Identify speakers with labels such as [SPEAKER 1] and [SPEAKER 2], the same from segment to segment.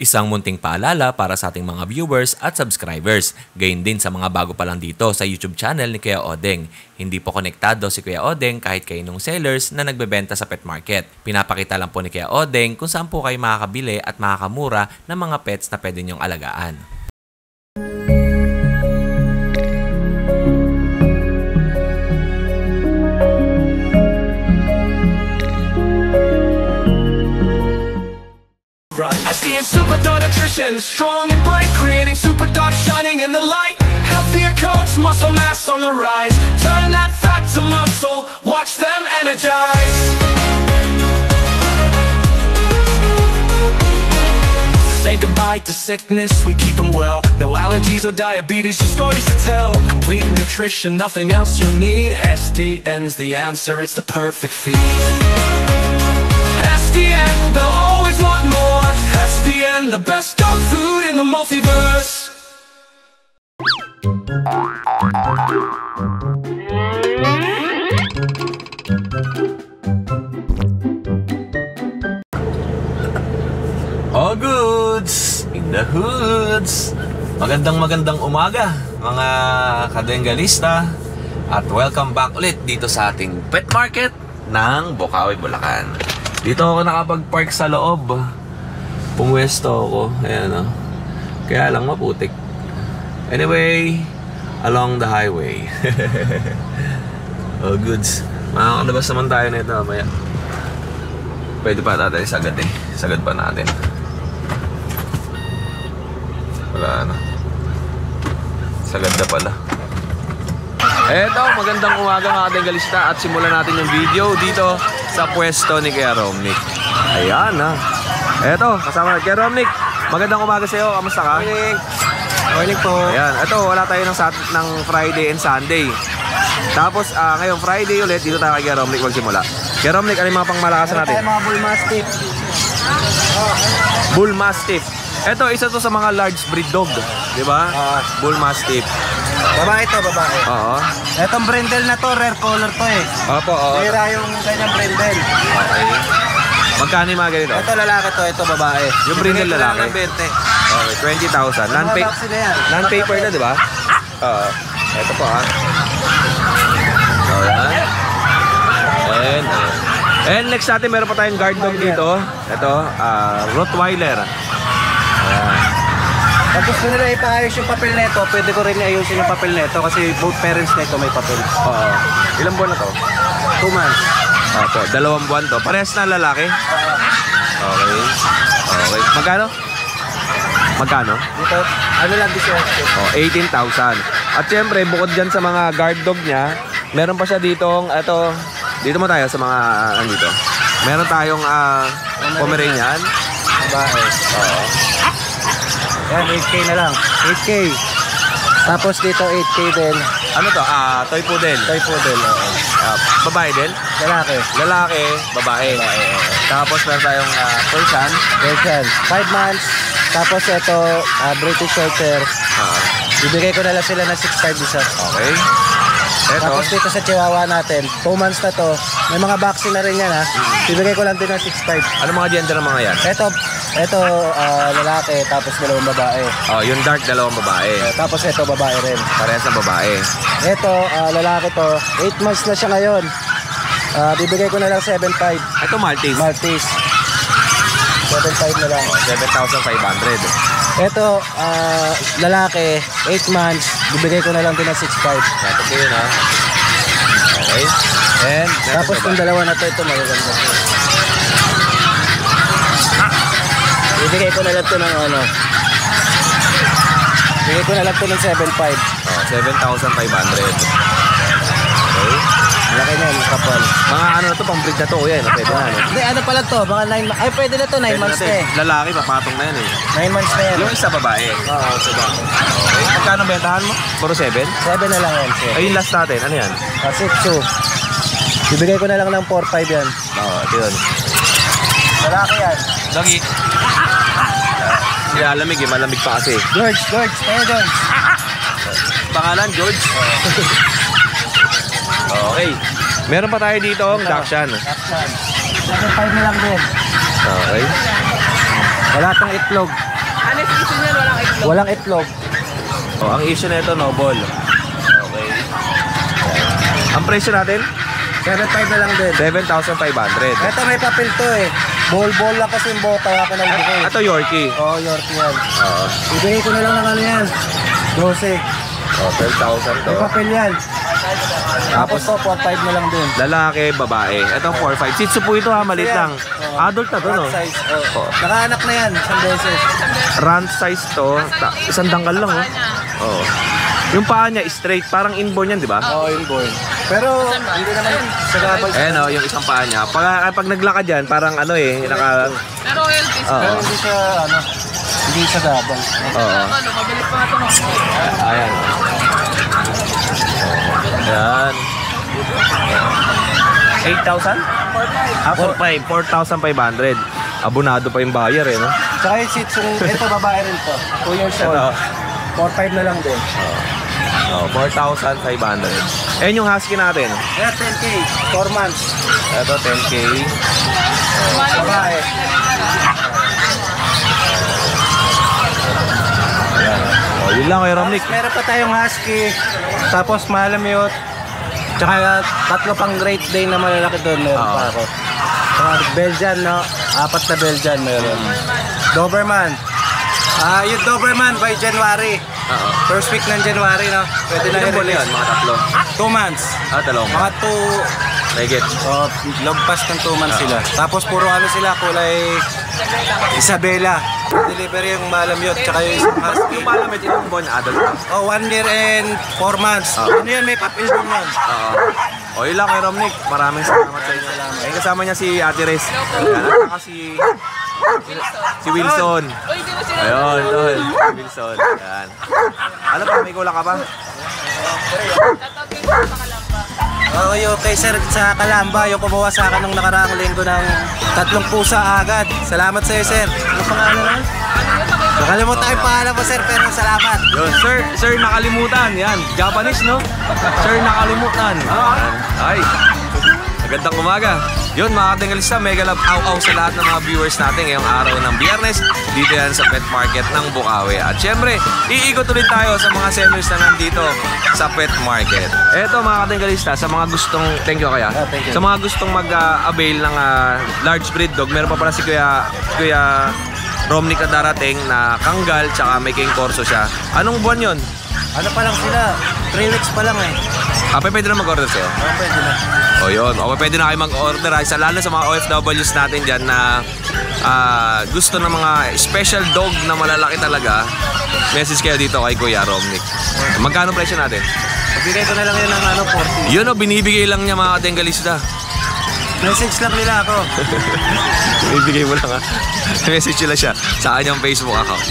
[SPEAKER 1] Isang munting paalala para sa ating mga viewers at subscribers. Gayon din sa mga bago pa lang dito sa YouTube channel ni Kuya Odeng. Hindi po konektado si Kuya Odeng kahit kaninong sellers na nagbebenta sa pet market. Pinapakita lang po ni Kuya Odeng kung saan po kayo makakabili at makakamura ng mga pets na pwede niyong alagaan.
[SPEAKER 2] SDN Super Dog Nutrition, strong and bright, creating super dog shining in the light. Healthier coats, muscle mass on the rise. Turn that fat to muscle, watch them energize. Say goodbye to sickness, we keep them well. No allergies or diabetes, just stories to tell. Complete nutrition, nothing else you need. SDN's the answer, it's the perfect feed. SDN, they'll always want more. SDN, the best dog food in the multiverse.
[SPEAKER 1] All goods in the hoods. Magandang umaga mga kadengalista at welcome back ulit dito sa ating pet market ng Bocaue, Bulacan. Dito ako nakapag-park sa loob. Pumwesto ako. Ayan o. Kaya lang maputik. Anyway, along the highway. Oh, goods. Makakalabas naman tayo nito mamaya. Pwede pa natin sagad eh. Sagad pa natin. Wala na. Sagad na pala. Eto, magandang umaga mga kadengalista. At simulan natin yung video dito sa pwesto ni Kuya Romnick. Ayan ha. Eto, kasama Kuya Romnick. Magandang umaga sa iyo. Kamusta ka?
[SPEAKER 3] Morning. Morning po.
[SPEAKER 1] Ayan, eto wala tayo ng Friday and Sunday. Tapos ngayong Friday ulit dito tayo kay Kuya Romnick magsimula. Kuya Romnick, ano yung mga pangmalakasan natin?
[SPEAKER 3] Mga Bull Mastiff.
[SPEAKER 1] Bull Mastiff. Eto, isa to sa mga large breed dog, di ba? Bull Mastiff.
[SPEAKER 3] Babae to, babae.
[SPEAKER 1] Oo.
[SPEAKER 3] Etong brindle na to, rare color to eh.
[SPEAKER 1] Opo, oo.
[SPEAKER 3] Tira yung ganyang brindle.
[SPEAKER 1] Okay. Magkano yung mga ganito?
[SPEAKER 3] Ito lalaki to, ito babae.
[SPEAKER 1] Yung brindle lalaki?
[SPEAKER 3] Ng 20.
[SPEAKER 1] Okay, 20,000. Non-paper na, di ba? Oo. Ito po ha. Alright. And next natin, meron pa tayong guard dog dito. Ito, Rottweiler. Ayan.
[SPEAKER 3] Pag gusto nila ipaayos yung papel nito, pwede ko rin ayusin yung papel nito kasi both parents nito may papel.
[SPEAKER 1] Oo. Ilang buwan na to?
[SPEAKER 3] 2 months.
[SPEAKER 1] Opo, 2 buwan to. Parehas na lalaki? Okay. Okay. Magkano? Magkano?
[SPEAKER 3] Dito, ano lang 18.
[SPEAKER 1] Oh, 18,000. At syempre, bukod dyan sa mga guard dog niya, meron pa siya ditong, dito mo tayo sa mga, dito. Meron tayong Pomeranian.
[SPEAKER 3] Babae.
[SPEAKER 1] Oo.
[SPEAKER 3] Yan, 8K na lang. 8K. Tapos dito 8K din.
[SPEAKER 1] Ano to? Toy poodle.
[SPEAKER 3] Toy poodle.
[SPEAKER 1] Babae din?
[SPEAKER 3] Lalaki.
[SPEAKER 1] Lalaki, babae. Tapos meron tayong Persian.
[SPEAKER 3] Persian. 5 months. Tapos ito, British Shorthair. Bibigay ko na lang sila na 6.5 isa.
[SPEAKER 1] Okay. Ito.
[SPEAKER 3] Tapos dito sa Chihuahua natin, 2 months na to. May mga vaccine na rin yan ha. Bibigay ko lang din ng 6.5.
[SPEAKER 1] Ano mga gender ng mga yan?
[SPEAKER 3] Ito lalaki, tapos 2 babae.
[SPEAKER 1] Oh, yung dark, 2 babae.
[SPEAKER 3] Tapos ito babae rin.
[SPEAKER 1] Parehas ng babae.
[SPEAKER 3] Ito, lalaki to. 8 months na siya ngayon. Bibigay ko na lang 7.5.
[SPEAKER 1] Ito Maltese.
[SPEAKER 3] Maltese. 7.5 na lang.
[SPEAKER 1] 7,500.
[SPEAKER 3] Ito, lalaki, 8 months. Bibigay ko na lang din ng 6.5.
[SPEAKER 1] Ito po yun ha. Okay. And
[SPEAKER 3] Tapos yung dalawa na to, ito magaganda. Bibigay ko na lang to ng Bibigay ko na lang to ng 7.5.
[SPEAKER 1] Oh, 7,500. Okay.
[SPEAKER 3] Malaki na yung kapal.
[SPEAKER 1] Mga ano na to, pang breed na to, kuya. Pwede na, no?
[SPEAKER 3] Hindi, ano pala to? Mga 9 months. Ay, pwede na to, 9 months na eh.
[SPEAKER 1] Lalaki, papatong na yan eh.
[SPEAKER 3] 9 months na yan.
[SPEAKER 1] Yung isa babae.
[SPEAKER 3] Oo, diba?
[SPEAKER 1] Okay. Magkano bentahan mo? Puro 7?
[SPEAKER 3] 7 na lang yan, sir.
[SPEAKER 1] Ay, yung last natin. Ano yan?
[SPEAKER 3] 6.2. Bibigay ko na lang ng 4.5 yan.
[SPEAKER 1] Oo, ito yun.
[SPEAKER 3] Lalaki yan.
[SPEAKER 1] Lagi. Hindi alamig eh, malamig pa kasi.
[SPEAKER 3] George, tayo George.
[SPEAKER 1] Pangalan, George? Okay. Meron pa tayo dito ang Dachshund.
[SPEAKER 3] 7.5 na lang din.
[SPEAKER 1] Okay.
[SPEAKER 3] Wala tong itlog.
[SPEAKER 4] Ano yung issue niyan? Walang itlog.
[SPEAKER 3] Walang itlog.
[SPEAKER 1] Oh, ang issue na ito, noble. Okay. Ang presyo natin?
[SPEAKER 3] 7.5 na lang din.
[SPEAKER 1] 7,500.
[SPEAKER 3] Ito may papel to eh. Ball lang kasi yung buhok, kaya ako nagbigay.
[SPEAKER 1] Ito Yorkie.
[SPEAKER 3] Oo, Yorkie yan.
[SPEAKER 1] Oo.
[SPEAKER 3] Ibigay ko na lang ng ano yan. 12.
[SPEAKER 1] Oh, 12,000 to.
[SPEAKER 3] May papel yan. Tapos to, 4.5 na lang din.
[SPEAKER 1] Lalaki, babae. Ito 4,500. Shih Tzu po ito ha, maliit
[SPEAKER 3] Ayan.
[SPEAKER 1] lang. Adult na to, no?
[SPEAKER 3] Rat size. Oh.
[SPEAKER 1] Oh.
[SPEAKER 3] Nakaanak na yan, isang beses.
[SPEAKER 1] Run size to. Isang dangkal lang, oh. Oo. Yung paa niya, straight. Parang inborn yan, di ba?
[SPEAKER 3] Oo, inborn. Pero, hindi naman sa gabal.
[SPEAKER 1] Ayan, oh, yung isang paa niya. Pag naglakad yan, parang ano eh, naka...
[SPEAKER 4] Pero healthy.
[SPEAKER 3] Pero hindi siya, ano, hindi siya gabang.
[SPEAKER 1] Oo.
[SPEAKER 4] Ano, mabilis pa ito.
[SPEAKER 1] Ayan. Ayan. 8,000? Ah, 4,500. Abonado pa yung buyer eh, no?
[SPEAKER 3] Tsaka yung Shih Tzu, ito babae rin to. 2 years old.
[SPEAKER 1] Ito.
[SPEAKER 3] 4.5 na lang din.
[SPEAKER 1] Oh, 4,500. Ayan yung husky natin.
[SPEAKER 3] Kaya 10K, 4 months.
[SPEAKER 1] Ito, 10K.
[SPEAKER 3] Babae.
[SPEAKER 1] Ayan. Oh, yun lang kay Romnick.
[SPEAKER 3] Meron pa tayong husky. Tapos malamute. Tsaka 3 pang Great Dane na malalaki doon. Meron
[SPEAKER 1] Oo.
[SPEAKER 3] pa ako. Tsaka Belgian, no? 4 na Belgian meron. Doberman. Yung Doberman by January.
[SPEAKER 1] Oo.
[SPEAKER 3] First week ng January, no? Pwede na
[SPEAKER 1] Ilang buwan na yun?
[SPEAKER 3] i-release.
[SPEAKER 1] Mga tatlo.
[SPEAKER 3] 2 months.
[SPEAKER 1] Dalawang.
[SPEAKER 3] Mga 2,
[SPEAKER 1] Megit.
[SPEAKER 3] lagpas ng 2 months sila. Tapos puro ano sila, kulay Isabela. Delivery yung malamute, tsaka yung isang husky.
[SPEAKER 1] Yung malamit, ilang buwan adult na?
[SPEAKER 3] 1 year and 4 months. Ano yan, may papel din yan.
[SPEAKER 1] Oo. O yun lang kay Romnick. Maraming salamat sa inyo. Ayun, kasama niya si Ate Rez. Ayan, at saka si Wilson.
[SPEAKER 4] Uy, di mo sila.
[SPEAKER 1] Ayun, tol. Wilson. Ayan. Ano pa, may kulang ka pa?
[SPEAKER 4] Tatawagin ko sa Kalamba.
[SPEAKER 3] Okay sir, sa Kalamba, yung kumuha sa akin nung nakaraang linggo ng 3 pusa agad. Salamat sa iyo sir. Ano pangalan na? Nakalimutan yung pangalan mo sir, pero salamat.
[SPEAKER 1] Yun, sir, nakalimutan. Yan, Japanese, no? Sir, nakalimutan. Ayan. Ay, magandang umaga. Yun, mga katingalista, mega love aw-aw sa lahat ng mga viewers natin ngayong araw ng Biyernes. Dito yan sa pet market ng Bukawi. At syempre, iikot ulit tayo sa mga sellers na nandito sa pet market. Eto mga katingalista, sa mga gustong, thank you kaya,
[SPEAKER 3] thank you.
[SPEAKER 1] sa mga gustong mag-avail ng large breed dog, meron pa pala si Kuya Romnick na darating na Kanggal, tsaka may King Corso siya. Anong buwan yun?
[SPEAKER 3] Ano pa lang sila? 3 weeks pa lang eh.
[SPEAKER 1] Pwede na mag-order sa'yo?
[SPEAKER 3] Pwede na.
[SPEAKER 1] O yun, pwede na kayo mag-order lalo sa mga OFWs natin dyan na gusto ng mga special dog na malalaki talaga. Message kayo dito kay Kuya Romnick. Magkano presyo natin?
[SPEAKER 3] Bigay ko na lang yun ng 40.
[SPEAKER 1] Yun binibigay lang niya mga katinggalista.
[SPEAKER 3] Message lang nila ako.
[SPEAKER 1] Binibigay mo lang ha. Message nila siya sa kanyang Facebook account.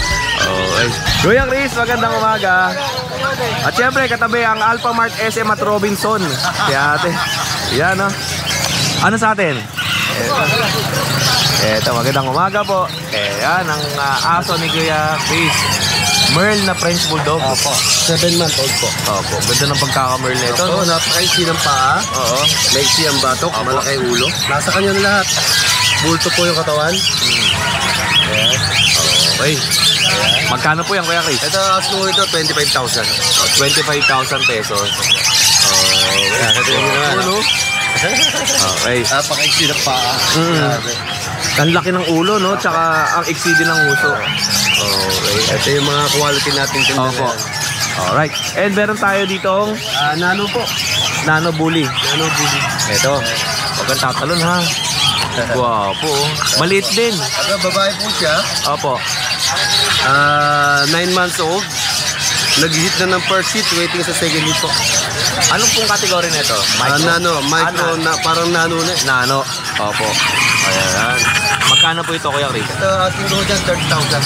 [SPEAKER 1] Okay. Kuya Chris, magandang umaga. At syempre, katabi ang Alpha Mart SM at Robinson. Kaya ate, yan o. Ano sa atin? Eto, magandang umaga po. Yan ang aso ni Kuya Chris. Merl na French Bulldog.
[SPEAKER 3] Opo. 7-month-old po.
[SPEAKER 1] Opo, ganda ng pagkaka-Merl na ito.
[SPEAKER 3] Ito, napakaisi ng paa.
[SPEAKER 1] Oo.
[SPEAKER 3] Maiksi ang batok,
[SPEAKER 1] Opo.
[SPEAKER 3] malaki ulo. Nasa kanya na lahat. Bulto po yung katawan.
[SPEAKER 1] Okay. Magkano po yan, Kuya Chris?
[SPEAKER 3] Ito, aso ito, 25,000.
[SPEAKER 1] 25,000 pesos. Okay.
[SPEAKER 3] Ulo.
[SPEAKER 1] Okay.
[SPEAKER 3] Napakaiksi ng paa. Grabe.
[SPEAKER 1] Ang laki ng ulo, no? Tsaka ang iksi din ng uso. Okay.
[SPEAKER 3] Ito yung mga quality natin tindahan.
[SPEAKER 1] Opo. Alright. And meron tayo ditong
[SPEAKER 3] Nano po.
[SPEAKER 1] Nano Bully.
[SPEAKER 3] Nano bully.
[SPEAKER 1] Ito. Huwag kang tatalon, ha? Guwapo. Oh. Maliit din.
[SPEAKER 3] Babae po siya.
[SPEAKER 1] Opo.
[SPEAKER 3] 9 months old. Nag-hit na ng first hit, waiting sa second hit po.
[SPEAKER 1] Anong pong kategory nito?
[SPEAKER 3] Micro, parang nano na.
[SPEAKER 1] Nano. Opo. Ayan. Magkano po ito, Kuya Chris?
[SPEAKER 3] Ito, asking ko dyan, 30,000.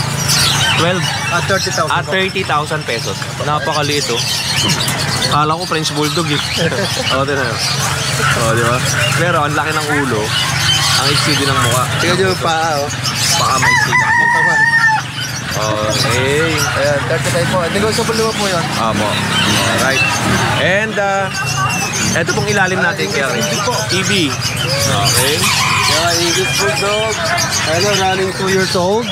[SPEAKER 1] 12.
[SPEAKER 3] 30,000
[SPEAKER 1] At
[SPEAKER 3] po.
[SPEAKER 1] 30,000 pesos. Napakaliit, oh. Kala ko French Bulldog, eh. O, tinan. O, di ba? Pero ang laki ng ulo. Ang iksi din ng mukha.
[SPEAKER 3] Tingnan nyo yung paa, oh.
[SPEAKER 1] Baka may iksi lang. Okay.
[SPEAKER 3] Ayan, 35 po. Negotiable naman po yun.
[SPEAKER 1] Apo. Alright. And, eto pong ilalim natin kaya EB. Okay.
[SPEAKER 3] Yeah, English Bulldog. Ano, running 2 years old.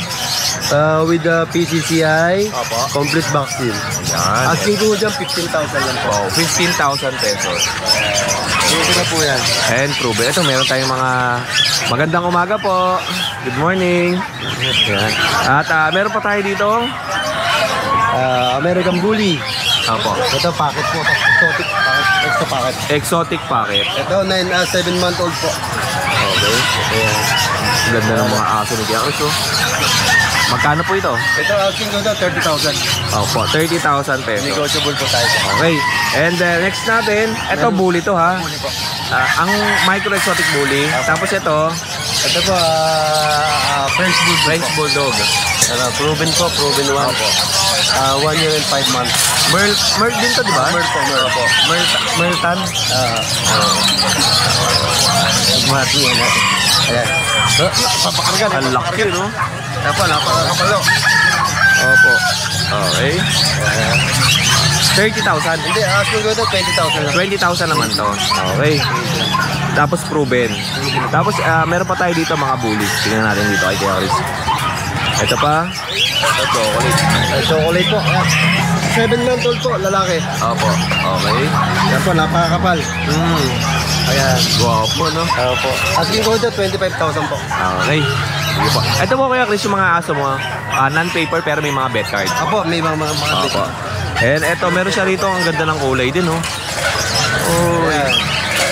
[SPEAKER 3] With the PCCI,
[SPEAKER 1] Opo.
[SPEAKER 3] complete vaccine.
[SPEAKER 1] Yan.
[SPEAKER 3] Asking ko dyan, 15,000 lang po.
[SPEAKER 1] Oh, 15,000 pesos.
[SPEAKER 3] Dito na po yan.
[SPEAKER 1] And proven. Ito, meron tayong mga magandang umaga po. Good morning. Yan. At meron pa tayo dito.
[SPEAKER 3] American Bully.
[SPEAKER 1] Opo.
[SPEAKER 3] Ito, packet po. Exotic packet. Extra packet.
[SPEAKER 1] Exotic packet.
[SPEAKER 3] Ito, 7-month-old po.
[SPEAKER 1] Okay. Ayan. Ganda ng mga aso ni Kuya Chris, oh. Magkano po ito?
[SPEAKER 3] Ito, asking ko daw, 30,000.
[SPEAKER 1] Opo, 30,000 pesos.
[SPEAKER 3] Negotiable po tayo.
[SPEAKER 1] Okay. And next natin, ito bully to ha.
[SPEAKER 3] Bully po.
[SPEAKER 1] Ang micro exotic bully. Tapos ito,
[SPEAKER 3] Ito po, French Bulldog.
[SPEAKER 1] French Bulldog.
[SPEAKER 3] Proven po, proven one po. 1 year and 5 months.
[SPEAKER 1] Merl din to, di ba?
[SPEAKER 3] Merl po, Merl po.
[SPEAKER 1] Merltan.
[SPEAKER 3] Mati yan natin. Ayan. Papakarga na.
[SPEAKER 1] Ang laki, no?
[SPEAKER 3] Napakakapalo.
[SPEAKER 1] Opo. Okay. 30,000.
[SPEAKER 3] Hindi, asking ko ito, 20,000 lang.
[SPEAKER 1] 20,000 naman to. Okay. Tapos proven. Tapos meron pa tayo dito mga bully. Tingnan natin dito kay Kuya Chris. Ito pa. Ito, chocolate.
[SPEAKER 3] Chocolate po. 7-month-old po, lalaki.
[SPEAKER 1] Opo. Okay.
[SPEAKER 3] Yan po, napakakapal. Ayan.
[SPEAKER 1] Guwapo, no?
[SPEAKER 3] Opo. Asking ko ito, 25,000 po.
[SPEAKER 1] Okay. Sige po. Ito po Kuya Chris, yung mga aso mo. Non-paper pero may mga bet card.
[SPEAKER 3] Opo, may mga
[SPEAKER 1] Opo. And eto, meron siya rito. Ang ganda ng kulay din, no? Oh.
[SPEAKER 3] Ayan.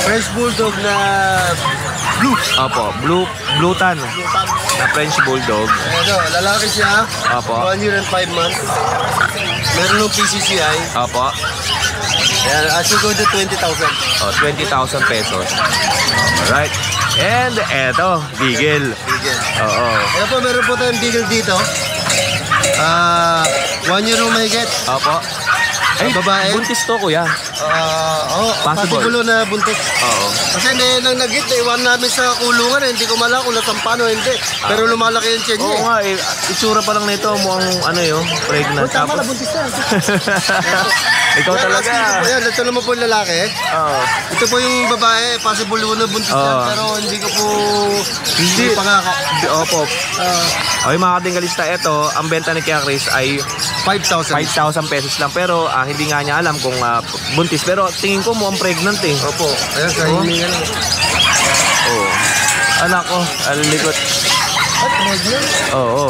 [SPEAKER 3] French Bulldog na blue.
[SPEAKER 1] Opo. Blue tan. Na French Bulldog.
[SPEAKER 3] Ito, lalaki siya.
[SPEAKER 1] Opo.
[SPEAKER 3] 1 year and 5 months. Meron ng PCCI.
[SPEAKER 1] Opo.
[SPEAKER 3] Ayan, asking ko ito, 20,000.
[SPEAKER 1] Oh, 20,000 pesos. Alright. And eto, Beagle. Oo.
[SPEAKER 3] Ito po, meron po tayong Beagle dito. 1 year mahigit.
[SPEAKER 1] Opo. Ay,
[SPEAKER 3] babae.
[SPEAKER 1] buntis to, kuya.
[SPEAKER 3] Possible.
[SPEAKER 1] Possible
[SPEAKER 3] na buntis.
[SPEAKER 1] Oo.
[SPEAKER 3] Kasi nang nag-hit, iwan namin sa kulungan. Hindi ko malaman kung nasampan o hindi. Pero lumalaki yung tiyan niya.
[SPEAKER 1] Oo nga, itsura pa lang nito, mukhang ano yun, pregnant.
[SPEAKER 3] Tama na,
[SPEAKER 1] Tapos,
[SPEAKER 3] buntis na.
[SPEAKER 1] ikaw talaga.
[SPEAKER 3] Yan, ito naman po yung lalaki.
[SPEAKER 1] Oo.
[SPEAKER 3] Ito po yung babae, possible na buntis
[SPEAKER 1] Oo.
[SPEAKER 3] yan. Pero hindi ko po
[SPEAKER 1] Hindi.
[SPEAKER 3] pangako.
[SPEAKER 1] Opo. Okay mga katinggalista, ito, ang benta ni Kuya Chris ay
[SPEAKER 3] 5,000.
[SPEAKER 1] 5,000 pesos lang. Pero hindi nga niya alam kung buntis. Pero tingin ko mukhang pregnant eh.
[SPEAKER 3] Opo. Ayan, sa hininga lang.
[SPEAKER 1] Oo. Anak ko, ang likot. Oo.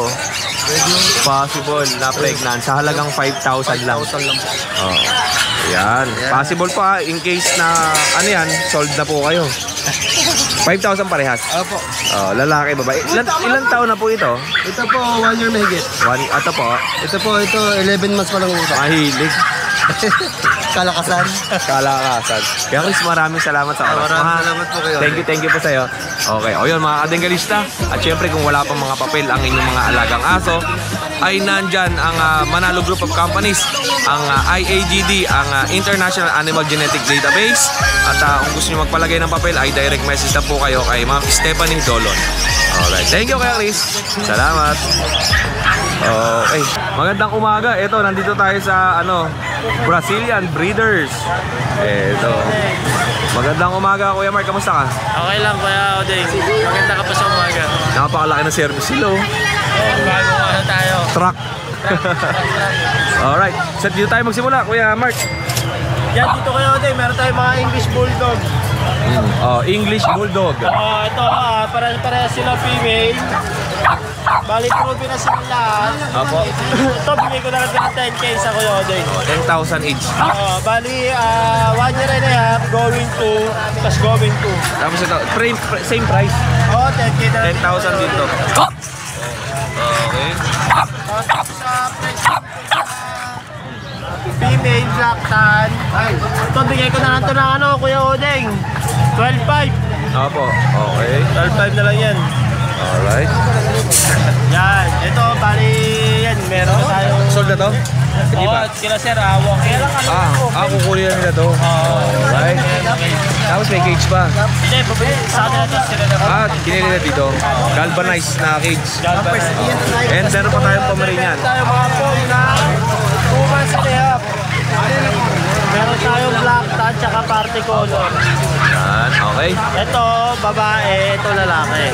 [SPEAKER 1] Possible na pregnant sa halagang 5,000 lang.
[SPEAKER 3] 5,000 lang po.
[SPEAKER 1] Oo. Ayan. Possible pa in case na ano yan, sold na po kayo. 5,000 parehas.
[SPEAKER 3] Opo.
[SPEAKER 1] Oh, lalaki, babae. Ilan taon na po ito?
[SPEAKER 3] Ito po, 1 year mahigit.
[SPEAKER 1] Ito po.
[SPEAKER 3] Ito po, 11 months pa lang utak.
[SPEAKER 1] Mahilig.
[SPEAKER 3] Kalakasan.
[SPEAKER 1] Kalakasan. Kaya Chris, maraming salamat sa oras.
[SPEAKER 3] Maraming salamat po kayo.
[SPEAKER 1] Thank you po sa'yo. Okay, o yun mga kadenggalista. At syempre kung wala pang mga papel ang inyong mga alagang aso, ay nandyan ang Manalo Group of Companies, ang IAGD, ang International Animal Genetic Database. At kung gusto nyo magpalagay ng papel, ay direct message na po kayo kay Ma'am Stephanie Dolon. Alright, thank you kaya Chris. Salamat. Okay, magandang umaga. Ito, nandito tayo sa Brazilian Breeders. Ito. Magandang umaga, Kuya Mark. Kamusta ka?
[SPEAKER 4] Okay lang, Kuya Odeng. Maganda ka pa sa umaga.
[SPEAKER 1] Napakalaki ng service sila.
[SPEAKER 4] Bago tayo.
[SPEAKER 1] Truck. Alright. So, dito tayo magsimula, Kuya Mark.
[SPEAKER 4] Yan, dito Kuya Odeng, meron tayong mga English Bulldog.
[SPEAKER 1] English Bulldog.
[SPEAKER 4] Ito, para sila female. Bali, proven na sila lahat.
[SPEAKER 1] Apo.
[SPEAKER 4] Ito, bigay ko na lang ng 10K sa Kuya Odeng.
[SPEAKER 1] 10,000 each.
[SPEAKER 4] Bali, 1 year and a half, going to, plus going to.
[SPEAKER 1] Tapos ito, same price.
[SPEAKER 4] 10K na lang.
[SPEAKER 1] 10,000 dito. Okay.
[SPEAKER 4] Tapos sa price female black tan. Ito, bigay ko na lang ito ng Kuya Odeng. 12.5.
[SPEAKER 1] Opo. Okay.
[SPEAKER 4] 12.5 na lang yan.
[SPEAKER 1] Alright.
[SPEAKER 4] Yan. Ito, bali yan. Meron na tayong...
[SPEAKER 1] Sold na to? Hindi pa?
[SPEAKER 4] Sila sir, walk. Kaya lang
[SPEAKER 1] kukunin na nila to. Alright. Tapos may cage pa.
[SPEAKER 4] Hindi, pabili. Sa akin na to sila na.
[SPEAKER 1] Kinili na dito. Galvanized na cage. And meron pa tayong Pomeranian.
[SPEAKER 4] Meron tayong mga pom na 2 months and a half. Meron tayong black tan, tsaka party color.
[SPEAKER 1] Yan. Okay.
[SPEAKER 4] Ito, babae. Ito, lalaki.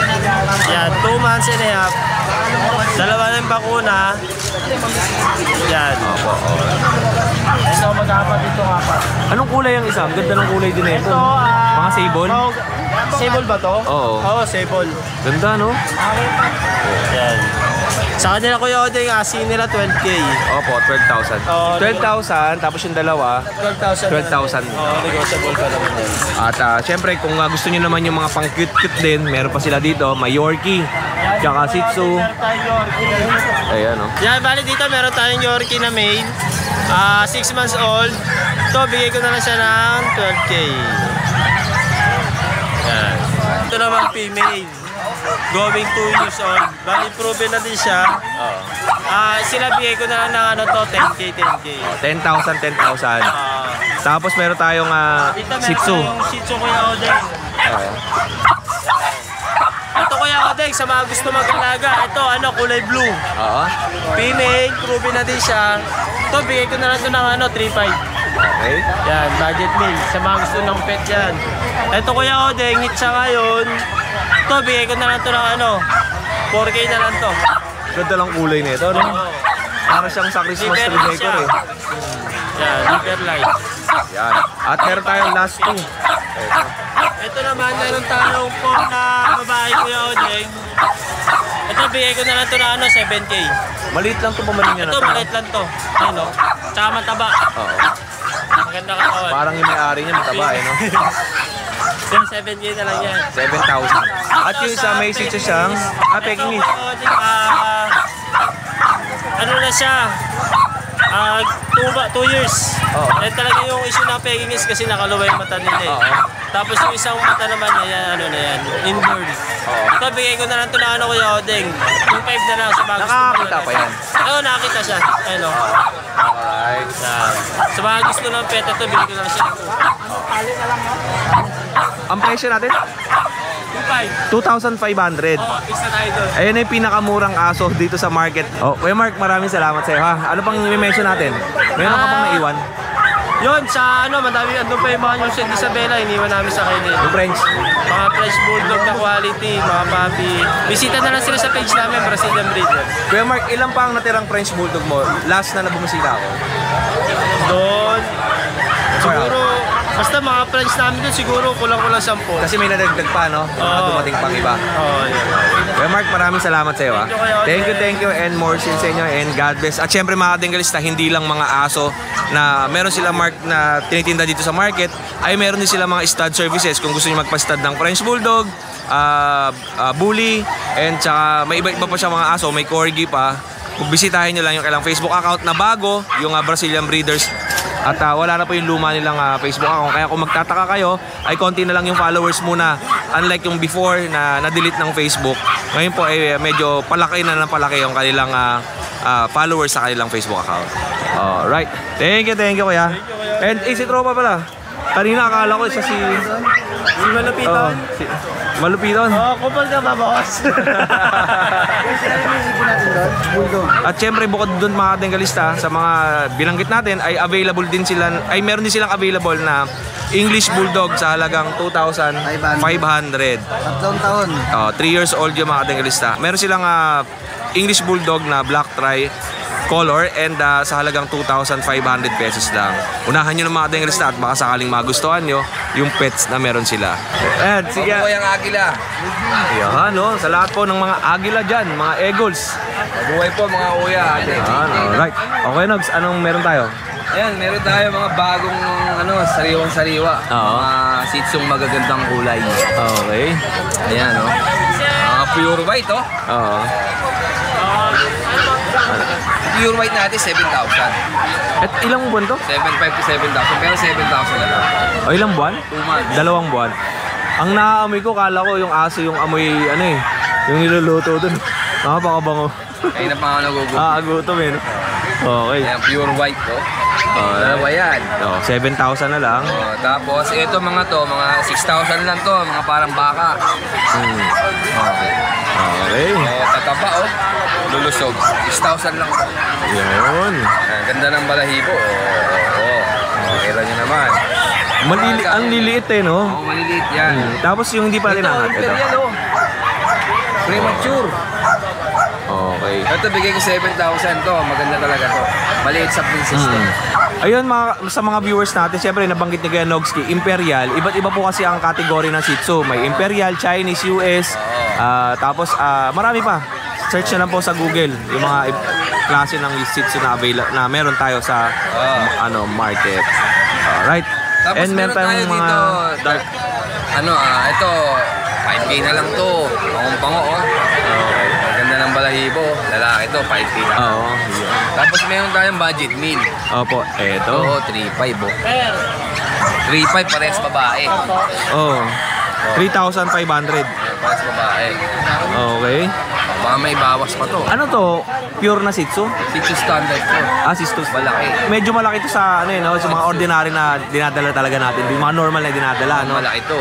[SPEAKER 4] Yan, 2 months and a half. Dalawa na yung bakuna. Yan.
[SPEAKER 1] Opo, oh.
[SPEAKER 4] Ito, mag-apat ito apat.
[SPEAKER 1] Anong kulay ang isa? Ang ganda ng kulay din ito.
[SPEAKER 4] Ito,
[SPEAKER 1] Mga sable?
[SPEAKER 4] Sable ba to?
[SPEAKER 1] Oo.
[SPEAKER 4] Oo, sable.
[SPEAKER 1] Ganda, no?
[SPEAKER 4] Yan. Sa kanila Kuya Odeng, asin nila 12K.
[SPEAKER 1] Opo, 12,000.
[SPEAKER 4] Oo,
[SPEAKER 1] 12,000, tapos yung dalawa,
[SPEAKER 4] 12,000.
[SPEAKER 1] 12,000.
[SPEAKER 4] Oo, negotiable pa naman yan.
[SPEAKER 1] At syempre, kung gusto niyo naman yung mga pang cute-cute din, meron pa sila dito, may Yorkie, tsaka Shih Tzu.
[SPEAKER 4] Meron tayong Yorkie.
[SPEAKER 1] Ayan, no?
[SPEAKER 4] Yan, bali dito meron tayong Yorkie na male. 6 months old. Ito, bigay ko na lang siya ng 12K. Yan. Ito naman female. Going 2 years old. Bali, proven na din siya. Sila bigay ko na lang ng ano to, 10K.
[SPEAKER 1] 10,000, 10,000. Tapos meron tayong
[SPEAKER 4] Dito
[SPEAKER 1] Shih
[SPEAKER 4] meron
[SPEAKER 1] Tzu.
[SPEAKER 4] tayong Shih Tzu Kuya Odeng. Ito Kuya Odeng, sa mga gusto mag-alaga, ito ano, kulay blue.
[SPEAKER 1] Oo.
[SPEAKER 4] Female, proven na din siya. Ito, bigay ko na lang ito ng ano, 3.5.
[SPEAKER 1] Okay.
[SPEAKER 4] Yan, budget meal. Sa mga gusto ng pet yan. Ito Kuya Odeng, hit siya ngayon. Ito, bigay ko na lang ito ng ano, 4K na lang to.
[SPEAKER 1] Ganda lang kulay nito, no? Para siyang sa Christmas
[SPEAKER 4] Liver
[SPEAKER 1] tree
[SPEAKER 4] na
[SPEAKER 1] decor,
[SPEAKER 4] siya.
[SPEAKER 1] eh.
[SPEAKER 4] Yan, liver light.
[SPEAKER 1] Yan. At meron tayong last two.
[SPEAKER 4] Ito naman, meron tayong po na babae Kuya Odeng. Ito, bigay ko na lang ito na ano, 7K.
[SPEAKER 1] Maliit lang ito pamanin niya na
[SPEAKER 4] Ito,
[SPEAKER 1] to.
[SPEAKER 4] maliit lang to. Ayun o. Tsaka mataba.
[SPEAKER 1] Oo.
[SPEAKER 4] Maganda katawan.
[SPEAKER 1] Parang yung may-ari niya mataba, eh, no?
[SPEAKER 4] Yung 7K na lang yan.
[SPEAKER 1] 7,000. At yung isa may Shih Tzu siyang Pekingese.
[SPEAKER 4] Ano na siya? 2 years.
[SPEAKER 1] Oo.
[SPEAKER 4] Eh talaga yung issue ng Pekingese kasi nakaluwa yung mata nila eh.
[SPEAKER 1] Oo.
[SPEAKER 4] Tapos yung isang mata naman niya, yan, ano na yan, inward.
[SPEAKER 1] Oo.
[SPEAKER 4] Ito, bigay ko na lang ito na ano Kuya Odeng. 2.5 na lang sa bago.
[SPEAKER 1] Nakakakita pa yan?
[SPEAKER 4] Oo, nakakita siya. Ano?
[SPEAKER 1] Alright.
[SPEAKER 4] Yan. Sa mga gusto ng pet ito, bigay ko na lang siya ng 2.5.
[SPEAKER 1] Ang presyo natin?
[SPEAKER 4] 2.5.
[SPEAKER 1] 2,500.
[SPEAKER 4] Oo, fix na tayo doon.
[SPEAKER 1] Ayun na yung pinakamurang aso dito sa market. Oh, Kuya Mark, maraming salamat sa iyo, ha? Ano pang i-mention natin? Meron ka pang naiwan?
[SPEAKER 4] Yun, sa ano, madami, andun pa yung mga yung St. Isabela, iniwan namin sa kayo.
[SPEAKER 1] Yung French?
[SPEAKER 4] Mga French Bulldog na quality, mga puppy. Bisita na lang sila sa page namin, Brazilian Breeder.
[SPEAKER 1] Kuya Mark, ilan pa ang natirang French Bulldog mo? Last na bumisita ako.
[SPEAKER 4] Doon, siguro, basta mga French namin doon, siguro kulang-kulang 10.
[SPEAKER 1] Kasi may nadagdag pa, no? At dumating pang iba.
[SPEAKER 4] Oo, yun.
[SPEAKER 1] Kuya Mark, maraming salamat sa iyo, ha?
[SPEAKER 4] Thank you,
[SPEAKER 1] Thank you, and more sin sa inyo, and God bless. At syempre mga kadenggalista, hindi lang mga aso na meron sila Mark na tinitinda dito sa market, ay meron din sila mga stud services kung gusto niyo magpa-stud ng French Bulldog, Bully, and tsaka may iba-iba pa siya mga aso, may Corgi pa. Bisitahin nyo lang yung kailang Facebook account na bago, yung Brazilian Breeders. At wala na po yung luma nilang Facebook account. Kaya kung magtataka kayo, ay konti na lang yung followers muna. Unlike yung before na na-delete ng Facebook. Ngayon po ay medyo palaki na ng palaki yung kanilang followers sa kanilang Facebook account. Alright. Thank you kuya. And si Tropa pala. Kanina akala ko isa si...
[SPEAKER 4] Malupitan.
[SPEAKER 1] Malupiton.
[SPEAKER 4] Oo, kupal ka ba, boss?
[SPEAKER 1] At syempre bukod doon mga kadenggalista sa mga binanggit natin ay available din sila, ay meron din silang available na English Bulldog sa halagang 2,500.
[SPEAKER 3] 3 taon.
[SPEAKER 1] 3 years old yung mga kadenggalista. Meron silang English Bulldog na black tri color and sa halagang 2,500 pesos lang. Unahan nyo ng mga kadenggalista at baka sakaling magustuhan nyo yung pets na meron sila. And sige.
[SPEAKER 5] Mabuhay ang agila.
[SPEAKER 1] Yan, no? Sa lahat po ng mga agila dyan, mga eagles.
[SPEAKER 5] Mabuhay po mga kuya.
[SPEAKER 1] Alright. Okay, Nogs, anong meron tayo?
[SPEAKER 5] Ayan, meron tayo mga bagong sariwang-sariwa.
[SPEAKER 1] Oo.
[SPEAKER 5] Mga Shih Tzu magagandang kulay.
[SPEAKER 1] Okay.
[SPEAKER 5] Ayan, no? Mga pure white, oh.
[SPEAKER 1] Oo.
[SPEAKER 5] Pure white natin, 7,000.
[SPEAKER 1] At ilang buwan to?
[SPEAKER 5] 7,500 to 7,000. Pero 7,000 na lang.
[SPEAKER 1] O ilang buwan?
[SPEAKER 5] 2 months.
[SPEAKER 1] 2 buwan. Ang naaamoy ko, kala ko yung aso yung amoy, ano eh, yung niluluto dun. Nakapakabango.
[SPEAKER 5] Kaya na pa ako nagugutom.
[SPEAKER 1] Gutom eh. No? Okay.
[SPEAKER 5] Ayan, pure white, oh. Dalawa yan.
[SPEAKER 1] 7,000 na lang.
[SPEAKER 5] Tapos, ito mga to, mga 6,000 lang to. Mga parang baka. Okay.
[SPEAKER 1] Okay.
[SPEAKER 5] Tataba, oh. Lulusog. 6,000 lang.
[SPEAKER 1] Yun.
[SPEAKER 5] Ganda ng balahibo. Kira nyo naman.
[SPEAKER 1] Ang liliit eh, no?
[SPEAKER 5] Oo, maliliit yan.
[SPEAKER 1] Tapos yung hindi pa rin angat. Ito.
[SPEAKER 5] Imperial, oh. Premature.
[SPEAKER 1] Okay.
[SPEAKER 5] Ito, bigay ko 7,000 to. Maganda talaga to. Maliit sa princess to.
[SPEAKER 1] Ayun, sa mga viewers natin, siyempre nabanggit ni Kuya Nogski, Imperial. Iba't iba po kasi ang kategory ng Shih Tzu. May Imperial, Chinese, US, tapos marami pa. Search na lang po sa Google yung mga klase ng Shih Tzu na meron tayo sa market. Alright.
[SPEAKER 5] Tapos
[SPEAKER 1] And meron tayong mga
[SPEAKER 5] dito,
[SPEAKER 1] dark.
[SPEAKER 5] Ito, 5K na lang to. Pangong-pango, oh.
[SPEAKER 1] Okay.
[SPEAKER 5] Ganda ng balahibo. Lalaki to, 5K na.
[SPEAKER 1] Oo.
[SPEAKER 5] Tapos meron tayong budget meal.
[SPEAKER 1] Opo, eto.
[SPEAKER 5] Oo, 3,500, oh. 3,500 parehas babae.
[SPEAKER 1] Oh. 3,500.
[SPEAKER 5] Parehas babae.
[SPEAKER 1] Okay.
[SPEAKER 5] Baka may bawas pa to.
[SPEAKER 1] Ano to? Pure na Shih Tzu?
[SPEAKER 5] Shih Tzu standard to.
[SPEAKER 1] Shih Tzu.
[SPEAKER 5] Malaki.
[SPEAKER 1] Medyo malaki to sa sa mga ordinary na dinadala talaga natin. Yung mga normal na dinadala, no?
[SPEAKER 5] Malaki to.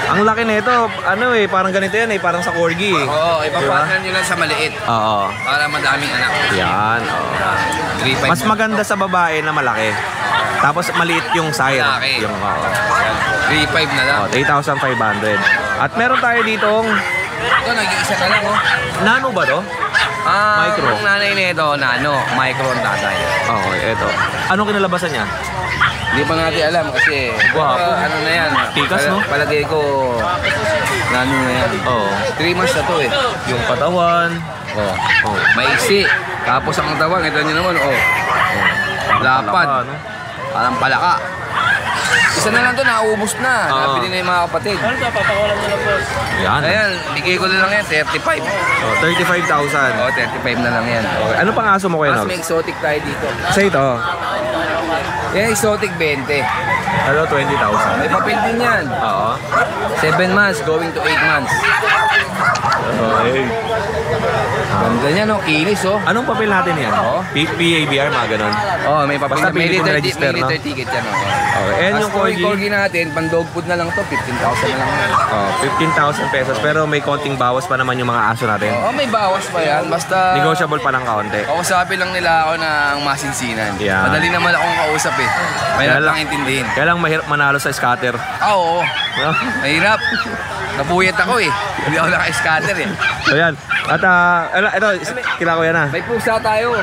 [SPEAKER 1] Ang laki nito, parang ganito yan parang sa corgi eh.
[SPEAKER 5] Oo, ipapartner nyo lang sa maliit.
[SPEAKER 1] Oo.
[SPEAKER 5] Para madaming anak.
[SPEAKER 1] Yan,
[SPEAKER 5] 3,500.
[SPEAKER 1] Mas maganda sa babae na malaki. Tapos maliit yung sire.
[SPEAKER 5] Malaki.
[SPEAKER 1] Yung,
[SPEAKER 5] 3,500 na lang.
[SPEAKER 1] 3,500. At meron tayo ditong,
[SPEAKER 5] Ito, nag-iisa na lang, oh.
[SPEAKER 1] nano ba to? Micro.
[SPEAKER 5] Ang nanay nito, micro ang tatay.
[SPEAKER 1] Okay, eto. Anong kinalabasan niya?
[SPEAKER 5] Hindi pa natin alam kasi
[SPEAKER 1] Guwapo.
[SPEAKER 5] ano na yan.
[SPEAKER 1] Tikas, no?
[SPEAKER 5] Palagay ko, na yan.
[SPEAKER 1] Oo.
[SPEAKER 5] 3 months na to eh.
[SPEAKER 1] Yung katawan.
[SPEAKER 5] Maiksi. Tapos ang katawan, ito nyo naman, lapad.
[SPEAKER 1] Palaka, no?
[SPEAKER 5] Parang palaka. Isa na lang to, naubos na. Nabili na yung mga kapatid.
[SPEAKER 4] Ano ito? Papakulan mo na, boss.
[SPEAKER 1] Yan.
[SPEAKER 5] Ayan, bigay ko na lang yan, 35.
[SPEAKER 1] 35,000.
[SPEAKER 5] 35 na lang yan.
[SPEAKER 1] Okay. Ano pang aso mo, Kuya
[SPEAKER 5] Mas
[SPEAKER 1] Nogs?
[SPEAKER 5] may exotic tayo dito.
[SPEAKER 1] Sa ito,
[SPEAKER 5] Yan, exotic 20.
[SPEAKER 1] 20,000.
[SPEAKER 5] May papel din yan.
[SPEAKER 1] Oo.
[SPEAKER 5] 7 months, going to 8 months.
[SPEAKER 1] Okay.
[SPEAKER 5] Ganda niya, no? Kinis, oh.
[SPEAKER 1] Anong papel natin yan?
[SPEAKER 5] Oo.
[SPEAKER 1] PABR, mga ganun.
[SPEAKER 5] Oh, may papel
[SPEAKER 1] Basta
[SPEAKER 5] na. May
[SPEAKER 1] Philippine
[SPEAKER 5] liter,
[SPEAKER 1] register,
[SPEAKER 5] may
[SPEAKER 1] no?
[SPEAKER 5] liter ticket yan, oh.
[SPEAKER 1] Okay. And yung corgi,
[SPEAKER 5] corgi natin, pang dog food na lang to, 15,000 na lang.
[SPEAKER 1] 15,000 pesos. Pero may konting bawas pa naman yung mga aso natin.
[SPEAKER 5] Oh, may bawas pa yan. Basta
[SPEAKER 1] Negotiable pa ng kaunti.
[SPEAKER 5] kausapin lang nila ako ng masinsinan.
[SPEAKER 1] Yan.
[SPEAKER 5] Madali naman akong kausap eh. Mahirap lang intindihin.
[SPEAKER 1] Kaya lang mahirap manalo sa scatter.
[SPEAKER 5] Oo. Mahirap. Napuyat ako eh. Hindi ako naka-scatter eh.
[SPEAKER 1] So yan. At ito, kilala ko yan
[SPEAKER 5] May pusa tayo.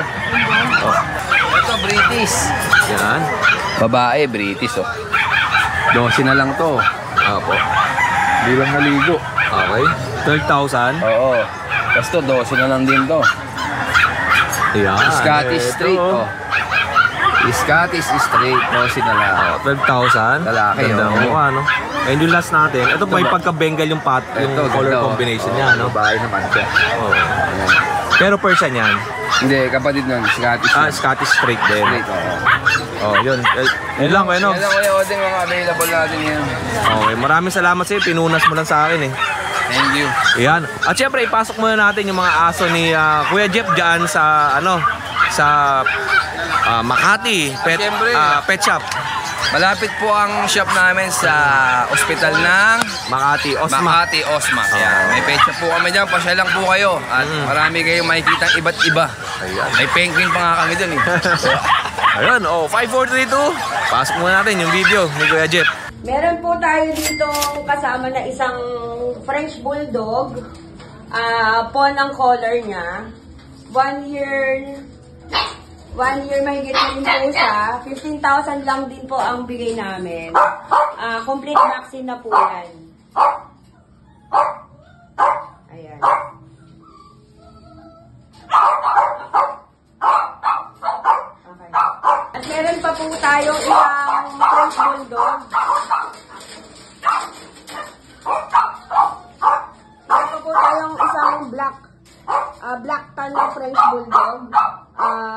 [SPEAKER 5] Ito, British.
[SPEAKER 1] Yan.
[SPEAKER 5] Babae, British oh. 12 na lang to.
[SPEAKER 1] Opo.
[SPEAKER 5] Hindi lang naligo.
[SPEAKER 1] Okay. 12,000.
[SPEAKER 5] Oo. Tapos to, 12 na lang din to.
[SPEAKER 1] Yan.
[SPEAKER 5] Scottish straight oh. Scottish straight, 12 na lang.
[SPEAKER 1] 12,000.
[SPEAKER 5] Lalaki,
[SPEAKER 1] Ganda
[SPEAKER 5] oh.
[SPEAKER 1] ng mukha, no? And yung last natin, ito may pagka-Bengal yung
[SPEAKER 5] Ito,
[SPEAKER 1] color
[SPEAKER 5] ganda, oh.
[SPEAKER 1] combination niya, no?
[SPEAKER 5] Babae naman siya.
[SPEAKER 1] Oh. Pero Persian yan.
[SPEAKER 5] Hindi, kapatid nun, Scottish.
[SPEAKER 1] Scottish straight din.
[SPEAKER 5] Straight, oo.
[SPEAKER 1] Oh, yun. Yun lang, Kuya Nogs.
[SPEAKER 5] Yan lang Kuya Odeng, mga available natin yan.
[SPEAKER 1] Okay, maraming salamat sa'yo. Pinunas mo lang sa akin eh.
[SPEAKER 5] Thank you.
[SPEAKER 1] Yan. At syempre, ipasok muna natin yung mga aso ni Kuya Jeff dyan sa, sa Makati
[SPEAKER 5] Siyempre.
[SPEAKER 1] Pet Shop.
[SPEAKER 5] Malapit po ang shop namin sa ospital ng
[SPEAKER 1] Makati Osma.
[SPEAKER 5] Makati Osma. Yan. May pet shop po kami dyan. Pasya lang po kayo. At marami kayong makikita iba't iba.
[SPEAKER 1] Ayan.
[SPEAKER 5] May penguin pa nga kami dun eh.
[SPEAKER 1] Ayun, 5, 4, 3, 2. Pasok muna natin yung video ni Kuya Jeff.
[SPEAKER 6] Meron po tayo dito kasama na isang French Bulldog. Pawn ang color niya. 1 year mahigit na rin po siya. 15,000 lang din po ang bigay namin. Complete vaccine na po yan. Ayan. Okay. At meron pa po tayong isang French Bulldog. Meron pa po tayong isang black tan na French Bulldog.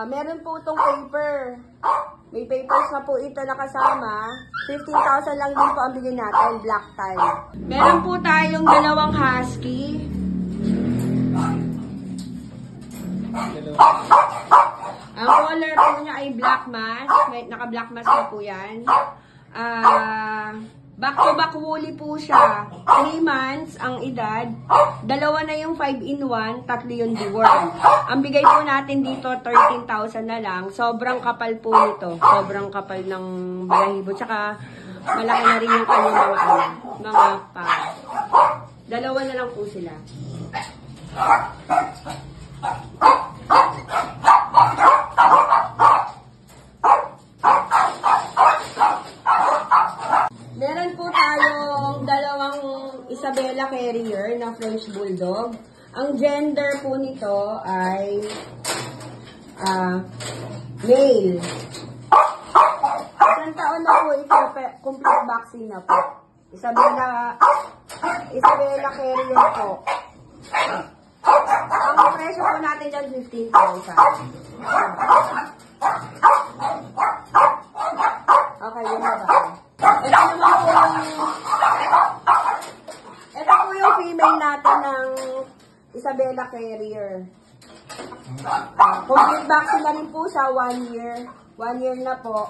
[SPEAKER 6] Meron po itong paper. May papers na po ito nakasama. 15,000 lang din po ang bigay natin, black tan. Meron po tayong dalawang husky. Ang color po niya ay black mask. Naka-black mask na po yan. Back-to-back woolly po siya. 3 months ang edad. 2 na yung 5-in-1, 3 yung deworm. Ang bigay po natin dito, 13,000 na lang. Sobrang kapal po nito. Sobrang kapal ng balahibo. Tsaka malaki na rin yung kanyang mga pa. 2 na lang po sila. Meron po tayong dalawang Isabela Terrier na French Bulldog. Ang gender po nito ay male. Isang taon na po ito, complete vaccine na po. Isabela Terrier po. Ang presyo po natin dyan, 15,000. Okay, yun na ba? Ito po yung female natin ng Isabela Terrier. Complete vaccine na rin po siya, 1 year. 1 year na po.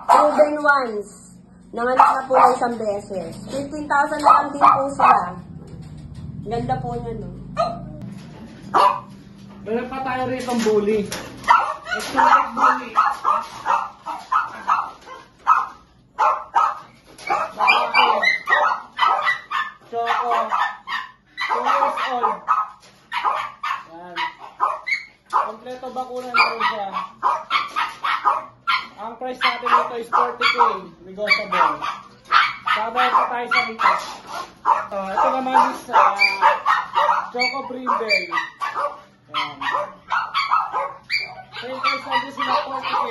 [SPEAKER 6] Proven once. Nanganak na po ng isang beses. 15,000 na lang din po sila. Ganda po niya, no?
[SPEAKER 4] Meron pa tayo rito ang bully. Exotic bully. Choco. 2 years old. Yan. Kompleto bakuna na rin siya. Ang price natin dito is 40K. Negotiable. Sabay pa tayo sa dito. Ito naman is Choco Brindle. Yan. Same price natin sila 40K.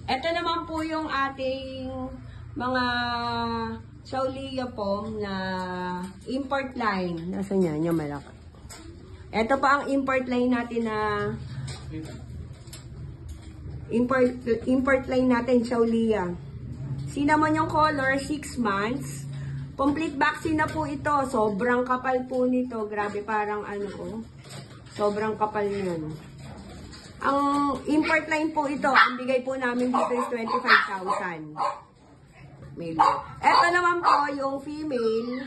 [SPEAKER 6] Ito naman po yung ating mga Shaulia po na import line. Nasaan yan? Yung malaki. Ito pa ang import line natin na import line natin, Shaulia. Cinnamon yung color, 6 months. Complete vaccine na po ito. Sobrang kapal po nito. Grabe, parang ano po. Sobrang kapal yun. Ang import line po ito, ang bigay po namin dito is 25,000. Male. Ito naman po yung female.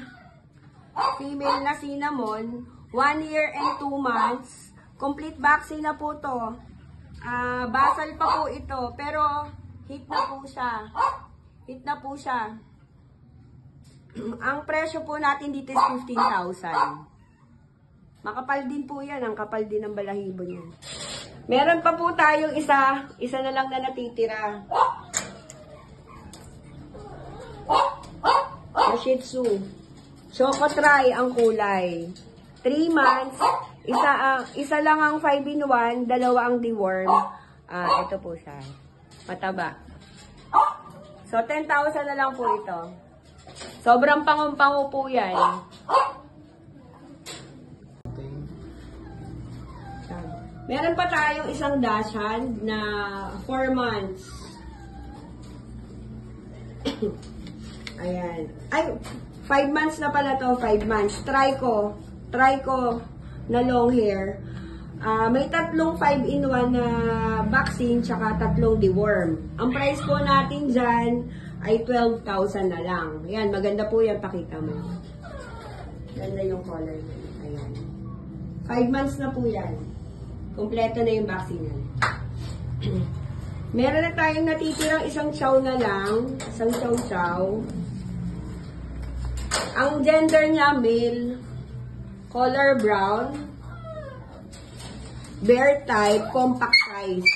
[SPEAKER 6] Female na cinnamon. 1 year and 2 months. Complete vaccine na po to. Basal pa po ito. Pero hit na po siya. Hit na po siya. Ang presyo po natin dito is 15,000. Makapal din po yan. Ang kapal din ng balahibo niya. Meron pa po tayong isa na lang na natitira. Shih Tzu. Choco Tri ang kulay. 3 months. Isa lang ang 5-in-1, dalawa ang deworm. Ito po siya. Mataba. So, 10,000 na lang po ito. Sobrang pangumpango po yan. Meron pa tayong isang Dachshund na 4 months. Ayan. Ay, 5 months na pala to, 5 months. Try ko na long hair. May 3 5-in-1 na vaccine tsaka 3 deworm. Ang price po natin dyan ay 12,000 na lang. Ayan, maganda po yan, pakita mo. Ganda yung color niya. Ayan. 5 months na po yan. Kompleto na yung vaccine. Meron na tayong natitirang isang chow na lang. Isang chow. Ang gender niya, male. Color brown. Bear type, compact size.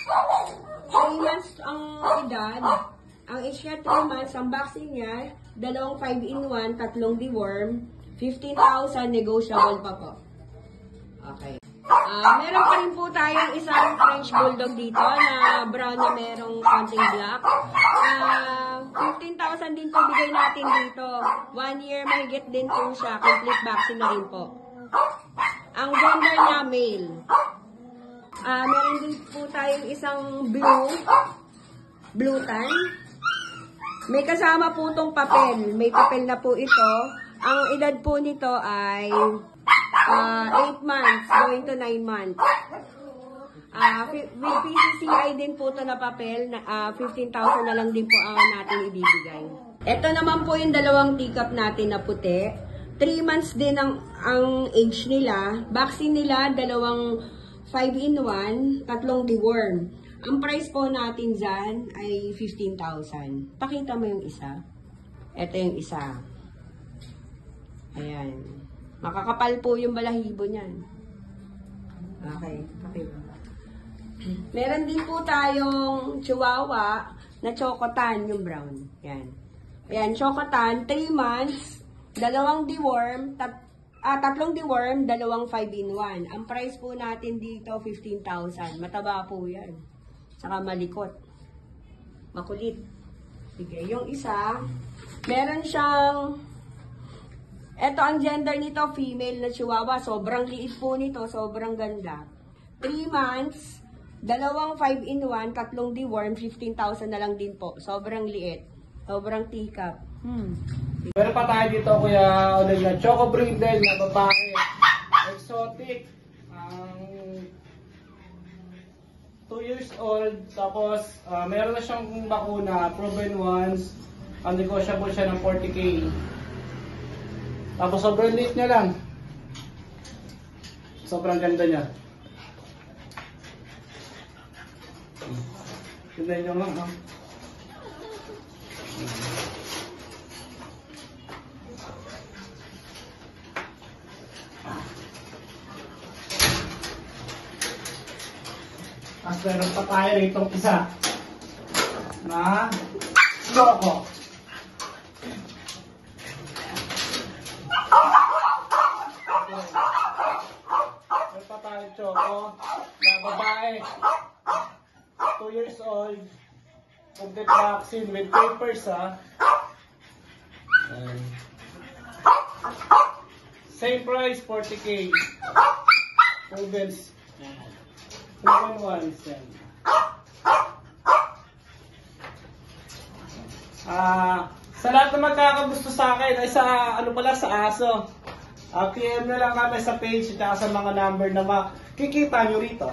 [SPEAKER 6] 3 months ang edad. Ang age niya 3 months. Ang vaccine niya, 2 5-in-1, 3 deworm. 15,000, negotiable pa po. Okay. Meron pa rin po tayong isang French Bulldog dito na brown na merong konting black. 15,000 din po bigay natin dito. 1 year mahigit din po siya. Complete vaccine na rin po. Ang gender niya male. Meron din po tayong isang blue tan. May kasama po itong papel. May papel na po ito. Ang edad po nito ay 8 months, going to 9 months. With PCCI din po ito na papel, 15,000 na lang din po ang natin ibibigay. Ito naman po yung dalawang teacup natin na puti. 3 months din ang age nila. Vaccine nila, 2 5-in-1, 3 deworm. Ang price po natin dyan ay 15,000. Pakita mo yung isa. Ito yung isa. Ayan. Makakapal po yung balahibo niyan. Okay. Pakita. Meron din po tayong chihuahua na chocotan, yung brown. Yan. Ayan, chocotan, 3 months, 2 deworm, 3 deworm, 2 5-in-1. Ang price po natin dito, 15,000. Mataba po yan. Saka malikot. Makulit. Sige, yung isa, meron siyang, eto ang gender nito, female na chihuahua. Sobrang liit po nito, sobrang ganda. 3 months, 2 5-in-1, 3 deworm, 15,000 na lang din po. Sobrang liit. Sobrang teacup.
[SPEAKER 4] Meron pa tayo dito, Kuya Oleg, na Choco Brindle na babae. Exotic. 2 years old. Tapos, meron na siyang bakuna, proven once. Negotiable siya ng 40K. Tapos, sobrang liit niya lang. Sobrang ganda niya. Ganda niyo lang, ha? Tapos meron pa tayo rito isa na Choco. Meron pa tayo Choco na babae, 2 years old, complete vaccine with papers, ha. Same price, 40K. Rubens. 2-in-1 yan. Sa lahat na magkakagusto sa akin, ay sa sa aso. PM na lang kami sa page at sa mga number na makikita nyo rito.